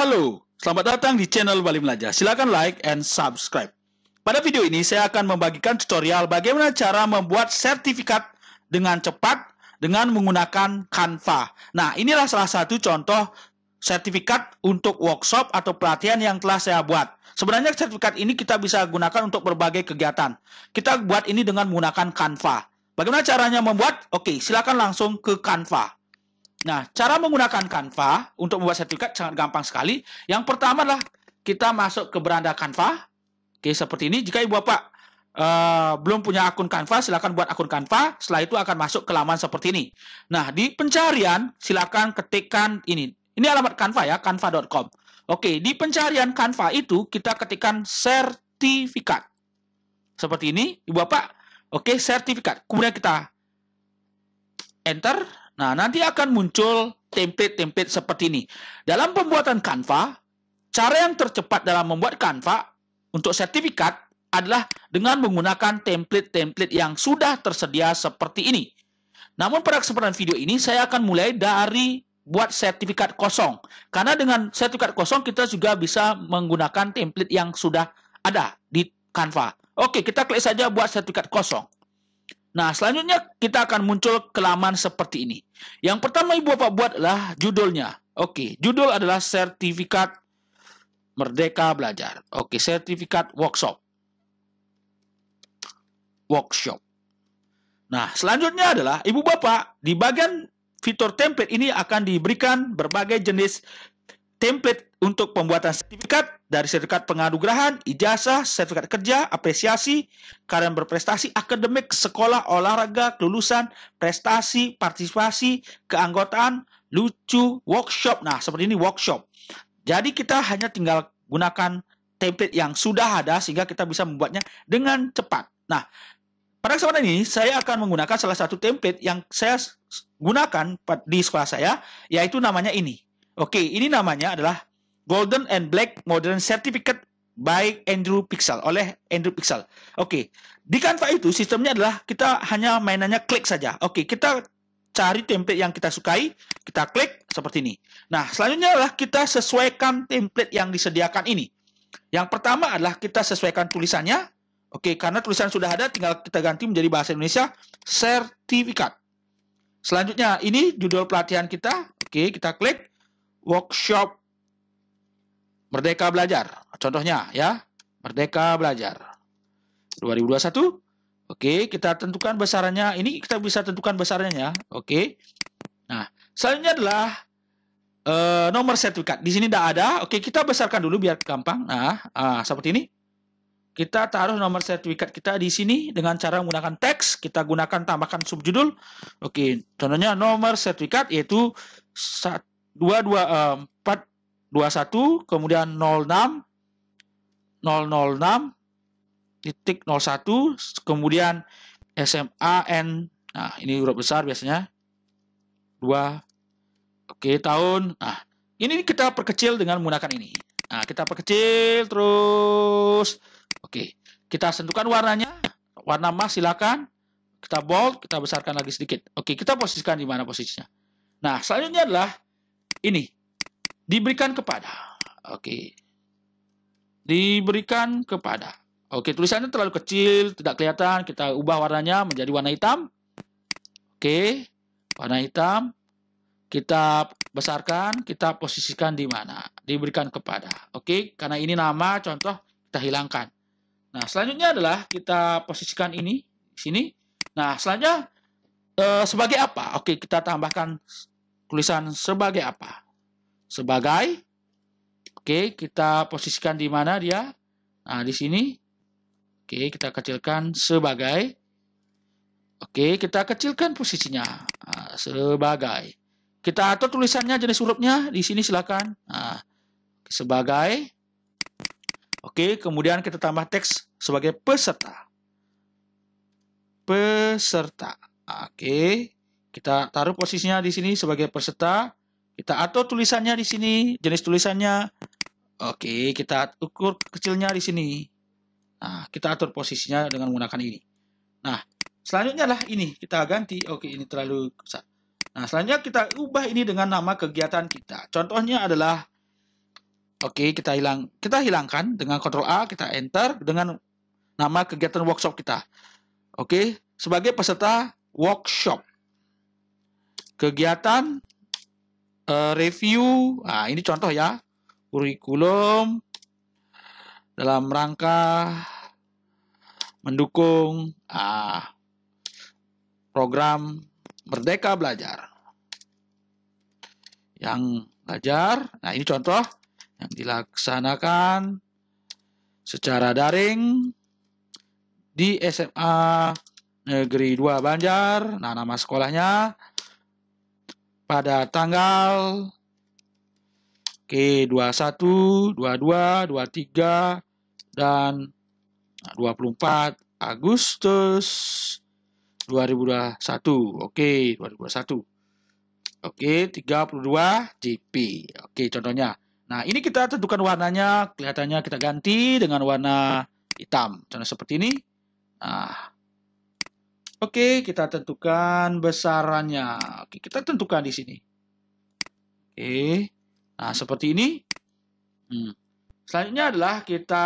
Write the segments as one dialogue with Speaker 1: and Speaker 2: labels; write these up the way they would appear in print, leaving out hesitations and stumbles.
Speaker 1: Halo, selamat datang di channel Bali Belajar. Silakan like and subscribe. Pada video ini saya akan membagikan tutorial bagaimana cara membuat sertifikat dengan cepat dengan menggunakan Canva. Nah, inilah salah satu contoh sertifikat untuk workshop atau pelatihan yang telah saya buat. Sebenarnya sertifikat ini kita bisa gunakan untuk berbagai kegiatan. Kita buat ini dengan menggunakan Canva. Bagaimana caranya membuat? Oke, silakan langsung ke Canva. Nah, cara menggunakan Canva untuk membuat sertifikat sangat gampang sekali. Yang pertama adalah kita masuk ke beranda Canva. Oke, seperti ini. Jika Ibu Bapak belum punya akun Canva, silakan buat akun Canva. Setelah itu akan masuk ke laman seperti ini. Nah, di pencarian silakan ketikkan ini. Ini alamat Canva ya, canva.com. Oke, di pencarian Canva itu kita ketikkan sertifikat. Seperti ini, Ibu Bapak. Oke, sertifikat. Kemudian kita enter. Nah, nanti akan muncul template-template seperti ini. Dalam pembuatan Canva, cara yang tercepat dalam membuat Canva untuk sertifikat adalah dengan menggunakan template-template yang sudah tersedia seperti ini. Namun pada kesempatan video ini, saya akan mulai dari buat sertifikat kosong. Karena dengan sertifikat kosong, kita juga bisa menggunakan template yang sudah ada di Canva. Oke, kita klik saja buat sertifikat kosong. Nah, selanjutnya kita akan muncul ke laman seperti ini. Yang pertama Ibu Bapak buat adalah judulnya. Oke, judul adalah sertifikat Merdeka Belajar. Oke, sertifikat workshop. Nah, selanjutnya adalah Ibu Bapak di bagian fitur template ini akan diberikan berbagai jenis template untuk pembuatan sertifikat, dari sertifikat penganugerahan, ijazah, sertifikat kerja, apresiasi, karya berprestasi, akademik, sekolah, olahraga, kelulusan, prestasi, partisipasi, keanggotaan, lucu, workshop. Nah, seperti ini workshop. Jadi kita hanya tinggal gunakan template yang sudah ada sehingga kita bisa membuatnya dengan cepat. Nah, pada kesempatan ini saya akan menggunakan salah satu template yang saya gunakan di sekolah saya, yaitu namanya ini. Oke, ini namanya adalah Golden and Black Modern Certificate by Andrew Pixel, oleh Andrew Pixel. Oke, di Canva itu sistemnya adalah kita hanya mainannya klik saja. Oke, kita cari template yang kita sukai, kita klik seperti ini. Nah, selanjutnya adalah kita sesuaikan template yang disediakan ini. Yang pertama adalah kita sesuaikan tulisannya. Oke, karena tulisan sudah ada, tinggal kita ganti menjadi bahasa Indonesia, sertifikat. Selanjutnya, ini judul pelatihan kita. Oke, kita klik. Workshop Merdeka Belajar. Contohnya ya, Merdeka Belajar 2021. Oke, kita tentukan besarannya. Ini kita bisa tentukan besarannya. Oke. Nah, selanjutnya adalah nomor sertifikat. Di sini tidak ada. Oke, kita besarkan dulu biar gampang. Nah, seperti ini. Kita taruh nomor sertifikat kita di sini dengan cara menggunakan teks. Kita gunakan tambahkan subjudul. Oke, contohnya nomor sertifikat yaitu 421 kemudian 06.01 kemudian SMAN. Nah, ini huruf besar biasanya 2. Oke, tahun. Nah, ini kita perkecil dengan menggunakan ini. Nah, kita perkecil terus. Oke, kita sentuhkan warnanya. Warna emas silakan. Kita bold, kita besarkan lagi sedikit. Oke, kita posisikan di mana posisinya. Nah, selanjutnya adalah ini diberikan kepada. Oke. Diberikan kepada. Oke, tulisannya terlalu kecil, tidak kelihatan. Kita ubah warnanya menjadi warna hitam. Oke. Warna hitam. Kita besarkan, kita posisikan di mana? Diberikan kepada. Oke, karena ini nama contoh kita hilangkan. Nah, selanjutnya adalah kita posisikan ini di sini. Nah, selanjutnya sebagai apa? Oke, kita tambahkan tulisan sebagai apa? Sebagai. Oke, kita posisikan di mana dia? Nah, di sini. Oke, kita kecilkan sebagai. Oke, kita kecilkan posisinya. Nah, sebagai. Kita atur tulisannya, jenis hurufnya. Di sini silakan. Nah, sebagai. Oke, kemudian kita tambah teks sebagai peserta. Peserta. Oke, kita taruh posisinya di sini sebagai peserta. Kita atur tulisannya di sini, jenis tulisannya. Oke, kita ukur kecilnya di sini. Nah, kita atur posisinya dengan menggunakan ini. Nah, selanjutnya adalah ini. Kita ganti. Oke, ini terlalu besar. Nah, selanjutnya kita ubah ini dengan nama kegiatan kita. Contohnya adalah Oke, kita hilangkan dengan Ctrl A, kita enter dengan nama kegiatan workshop kita. Oke, sebagai peserta workshop. Kegiatan review. Nah, ini contoh ya. Kurikulum dalam rangka mendukung program Merdeka Belajar. Yang belajar, nah ini contoh yang dilaksanakan secara daring di SMA Negeri 2 Banjar. Nah, nama sekolahnya pada tanggal 21, 22, 23, dan 24 Agustus 2021. Oke, 2021. Oke, 32 JP. Oke, contohnya. Nah, ini kita tentukan warnanya. Kelihatannya kita ganti dengan warna hitam. Contoh seperti ini. Nah, oke, kita tentukan besarannya. Oke, kita tentukan di sini. Oke, nah seperti ini. Selanjutnya adalah kita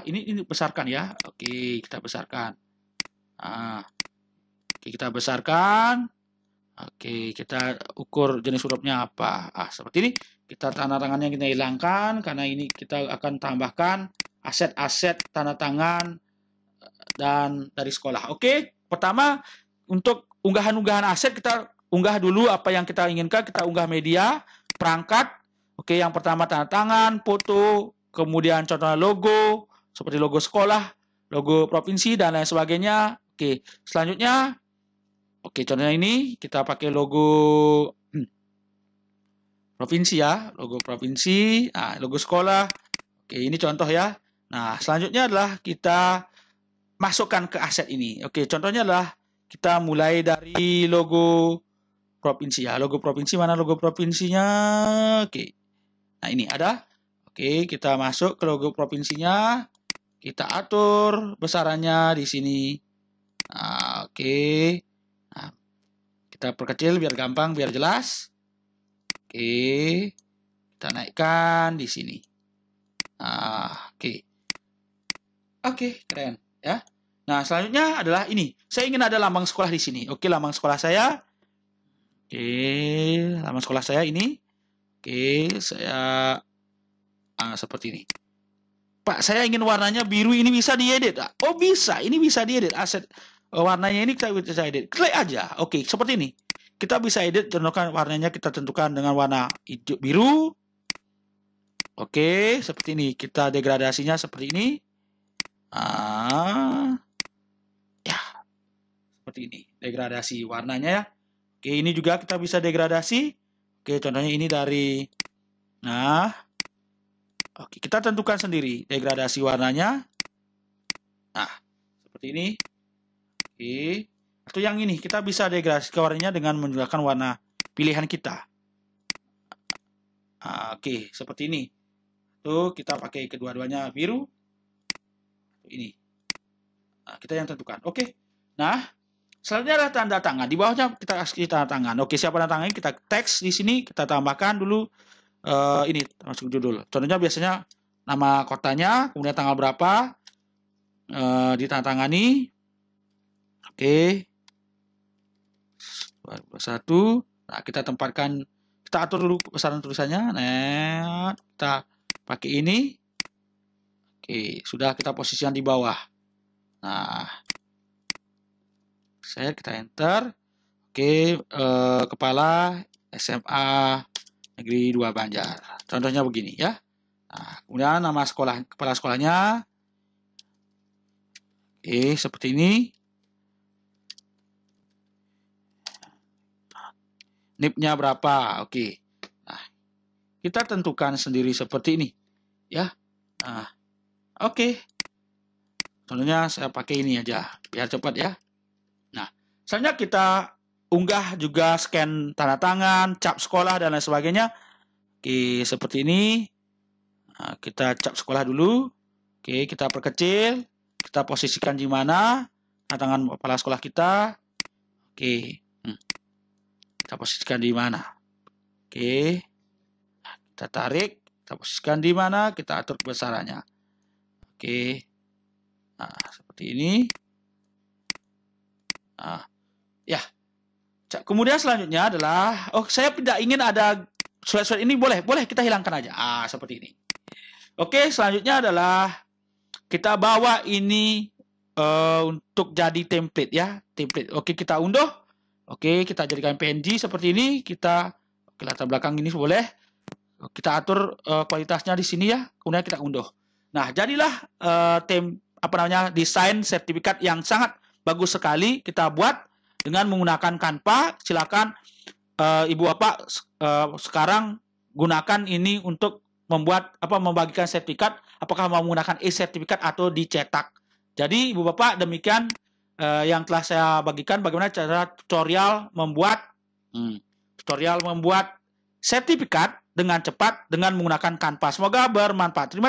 Speaker 1: ini besarkan ya. Oke, kita besarkan. Nah, oke, kita besarkan. Oke, kita ukur jenis hurufnya apa. Seperti ini. Kita tanda tangannya kita hilangkan karena ini kita akan tambahkan aset-aset tanda tangan dan dari sekolah. Oke, pertama untuk unggahan-unggahan aset kita unggah dulu apa yang kita inginkan. Kita unggah media, perangkat. Oke, yang pertama tanda tangan, foto, kemudian contohnya logo, seperti logo sekolah, logo provinsi, dan lain sebagainya. Oke, selanjutnya. Oke, contohnya ini kita pakai logo provinsi ya, logo provinsi, logo sekolah. Oke, ini contoh ya. Nah, selanjutnya adalah kita masukkan ke aset ini. Oke, contohnya adalah kita mulai dari logo provinsi ya. Logo provinsi, mana logo provinsinya? Oke. Nah, ini ada. Oke, kita masuk ke logo provinsinya. Kita atur besarannya di sini. Nah, oke. Nah, kita perkecil biar gampang, biar jelas. Oke. Kita naikkan di sini. Oke. Oke, keren ya. Nah, selanjutnya adalah ini. Saya ingin ada lambang sekolah di sini. Oke, lambang sekolah saya. Oke, lambang sekolah saya ini. Oke, saya seperti ini. Pak, saya ingin warnanya biru, ini bisa diedit. Oh, bisa. Ini bisa diedit. Aset warnanya ini kita bisa edit. Klik aja. Oke, seperti ini. Kita bisa edit, tentukan warnanya, kita tentukan dengan warna hijau biru. Oke, seperti ini. Kita degradasinya seperti ini. Ya, seperti ini. Degradasi warnanya ya. Oke, ini juga kita bisa degradasi. Oke, contohnya ini dari. Nah, oke, kita tentukan sendiri degradasi warnanya. Nah, seperti ini. Oke. Atau yang ini, kita bisa degradasi warnanya dengan menggunakan warna pilihan kita. Oke, seperti ini. Tuh, kita pakai kedua-duanya biru. Ini. Nah, kita yang tentukan. Oke. Nah, selanjutnya adalah tanda tangan. Di bawahnya kita kasih tanda tangan. Oke, siapa tanda tangannya? Kita teks di sini, kita tambahkan dulu ini masuk judul. Contohnya biasanya nama kotanya, kemudian tanggal berapa, ditandatangani. Oke. 21. Nah, kita tempatkan, kita atur dulu besaran tulisannya. Nah, kita pakai ini. Oke, sudah kita posisikan di bawah. Nah, kita enter. Oke, kepala SMA Negeri 2 Banjar. Contohnya begini ya. Nah, kemudian nama sekolah, kepala sekolahnya. Oke, seperti ini. NIP-nya berapa? Oke. Nah, kita tentukan sendiri seperti ini. Ya. Nah, oke. Contohnya saya pakai ini aja, biar cepat ya. Nah, selanjutnya kita unggah juga scan tanda tangan, cap sekolah, dan lain sebagainya. Oke, seperti ini. Nah, kita cap sekolah dulu. Oke, kita perkecil. Kita posisikan di mana tanda tangan kepala sekolah kita. Oke. Kita posisikan di mana. Oke. Nah, kita tarik. Kita posisikan di mana, kita atur kebesarannya. Oke. Nah, seperti ini. Nah, ya. Kemudian selanjutnya adalah, saya tidak ingin ada slide-slide ini, boleh kita hilangkan aja. Seperti ini. Oke, selanjutnya adalah kita bawa ini untuk jadi template ya, template. Oke, kita unduh. Oke, kita jadikan PNG seperti ini. Kita latar belakang ini boleh. Kita atur kualitasnya di sini ya. Kemudian kita unduh. Nah, jadilah desain sertifikat yang sangat bagus sekali kita buat dengan menggunakan Canva. Silakan Ibu Bapak sekarang gunakan ini untuk membagikan sertifikat, apakah mau menggunakan e-sertifikat atau dicetak. Jadi Ibu Bapak, demikian yang telah saya bagikan bagaimana cara tutorial membuat sertifikat dengan cepat dengan menggunakan Canva. Semoga bermanfaat. Terima kasih.